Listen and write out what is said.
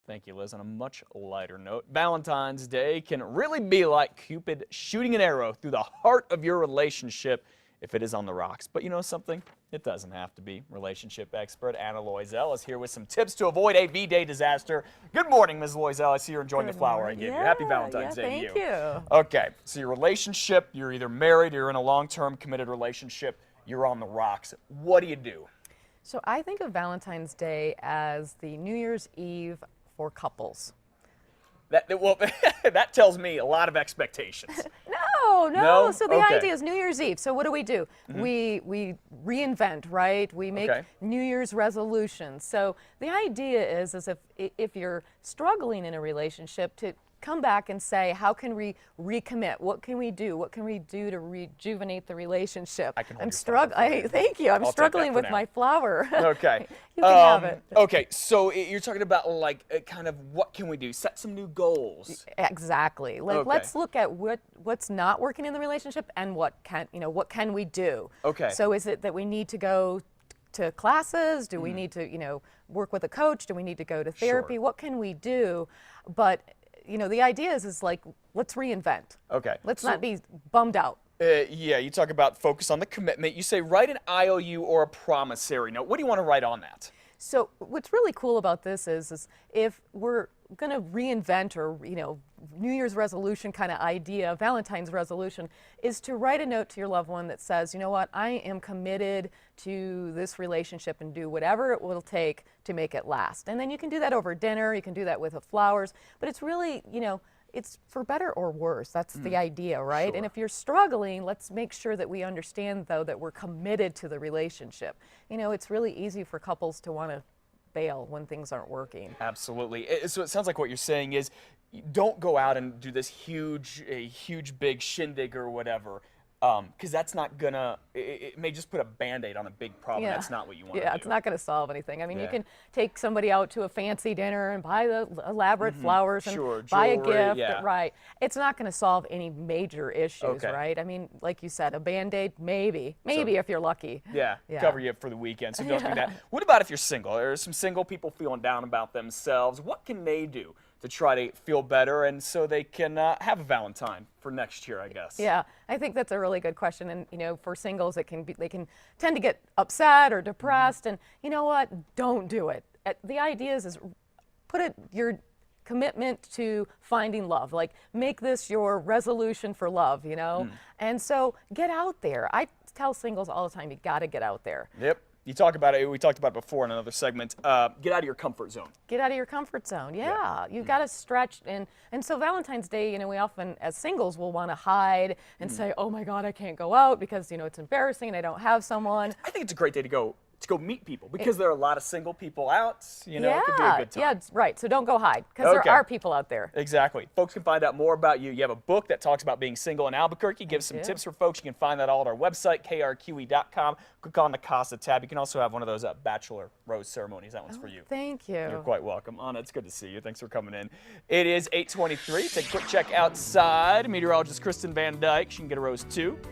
Thank you, Liz. On a much lighter note, Valentine's Day can really be like Cupid shooting an arrow through the heart of your relationship if it is on the rocks. But you know something? It doesn't have to be. Relationship expert Anna Loisel is here with some tips to avoid a V-Day disaster. Good morning, Ms. Loisel. I see you're enjoying the flower I gave you. Happy Valentine's Day to you. Thank you. Okay, so your relationship, you're either married, you're in a long-term committed relationship, you're on the rocks. What do you do? So I think of Valentine's Day as the New Year's Eve for couples. Well, that tells me a lot of expectations. No. So the Okay. idea is New Year's Eve. So what do? We reinvent, right? We make New Year's resolutions. So the idea is if you're struggling in a relationship, to come back and say, how can we recommit? What can we do? What can we do to rejuvenate the relationship? I can hold I'm your flower for struggling. you. Thank you. I'm I'll take struggling that for with now. my flower. Okay. You can have it. Okay, so you're talking about like kind of what can we do? Set some new goals. Exactly. Let's look at what's not working in the relationship and what can we do? Okay. So is it that we need to go to classes? Do we need to work with a coach? Do we need to go to therapy? Sure. What can we do? But the idea is like, let's reinvent. Okay. Let's not be bummed out. Yeah, you talk about focus on the commitment. You say write an IOU or a promissory note. What do you want to write on that? So what's really cool about this is if we're going to reinvent or, New Year's resolution kind of idea, Valentine's resolution, is to write a note to your loved one that says, you know what, I am committed to this relationship and do whatever it will take to make it last. And then you can do that over dinner, you can do that with flowers, but it's really, it's for better or worse. That's the idea, right? Sure. And if you're struggling, let's make sure that we understand, though, that we're committed to the relationship. It's really easy for couples to want to bail when things aren't working. Absolutely. So it sounds like what you're saying is don't go out and do this huge big shindig or whatever. Because that's not gonna, it may just put a Band-Aid on a big problem. Yeah. That's not what you want to do. Yeah, it's not going to solve anything. I mean, Yeah. you can take somebody out to a fancy dinner and buy the elaborate flowers and Sure, buy a jewelry, gift. yeah. Right. It's not going to solve any major issues, Okay. right? I mean, like you said, a Band-Aid, maybe if you're lucky. Yeah, Yeah. cover you up for the weekend, so don't do that. What about if you're single? There are some single people feeling down about themselves. What can they do to try to feel better and so they can have a Valentine for next year, I guess? Yeah, I think that's a really good question. And, for singles, they can tend to get upset or depressed. And you know what? Don't do it. The idea is put your commitment to finding love. Like, make this your resolution for love, And so get out there. I tell singles all the time, you got to get out there. Yep. You talk about it. We talked about it before in another segment. Get out of your comfort zone. Get out of your comfort zone. Yeah. You've got to stretch. And so Valentine's Day, we often, as singles, will want to hide and say, oh my God, I can't go out because, it's embarrassing and I don't have someone. I think it's a great day to go meet people because there are a lot of single people out. It could be a good time. Yeah, right. So don't go hide because Okay. there are people out there. Exactly. Folks can find out more about you. You have a book that talks about being single in Albuquerque. Gives some tips for folks. You can find that all at our website, krqe.com. Click on the Casa tab. You can also have one of those bachelor rose ceremonies. That one's for you. Thank you. You're quite welcome. Anna, it's good to see you. Thanks for coming in. It is 8:23. Take a quick check outside. Meteorologist Kristen Van Dyke. She can get a rose too.